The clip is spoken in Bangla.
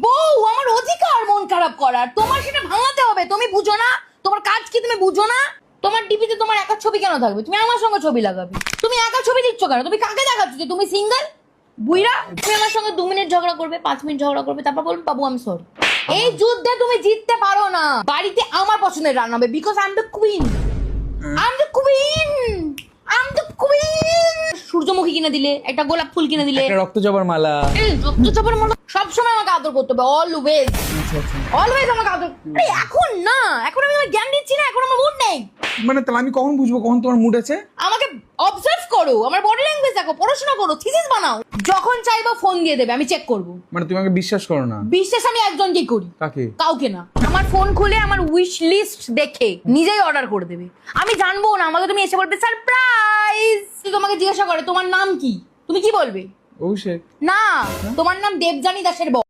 বউ, আমার অধিকার মন খারাপ করার, তোমার সেটা ভাঙাতে হবে। তুমি বুঝো না? তোমার কাজ কি তুমি বুঝো না? তোমার ডিপিতে তোমার একা ছবি কেন থাকবে? তুমি আমার সঙ্গে ছবি লাগাবে। তুমি একা ছবি দিচ্ছ কেন? তুমি কাকে দেখাচ্ছ যে তুমি সিঙ্গেল? বুইরা, তুমি আমার সঙ্গে 2 মিনিট ঝগড়া করবে, 5 মিনিট ঝগড়া করবে, তারপর বলবে বাবু আমি সরি। এই যুদ্ধে তুমি জিততে পারো না। বাড়িতে আমার পছন্দের রান্না হবে, because I am the queen. I am the queen. I am the queen. সূর্যমুখী কিনে দিলে, একটা গোলাপ ফুল কিনে দিলে, একটা রক্তজবার মালা, রক্তচাপের মতো সবসময় আমাকে আদর করতে হবে, অলওয়েজ অলওয়েজ আমাকে আদর। আরে এখন না, এখন আমি তোমাকে জ্ঞান দিচ্ছি না, এখন আমার মুড নেই। মানে তাহলে আমি কখন বুঝবো কখন তোমার মুড আছে? আমাকে অবজার্ভ করো, আমার বডি ল্যাঙ্গুয়েজ দেখো, পড়াশোনা করো, থিসিস বানাও। যখন চাইবা ফোন দিয়ে দেবে, আমি চেক করব। মানে তুমি আমাকে বিশ্বাস করো না? বিশ্বাস আমি একজনকেই করি। কাকে? কাউকে না। আমার ফোন খুলে আমার উইশ লিস্ট দেখে নিজেই অর্ডার করে দেবে। আমি জানবো না, আমাকে তুমি এসে বলবে সারপ্রাইজ। তোমাকে জিজ্ঞাসা করে তোমার নাম কি, তুমি কি বলবে? অভিষেক। না, তোমার নাম দেবযানী দাসের বউ।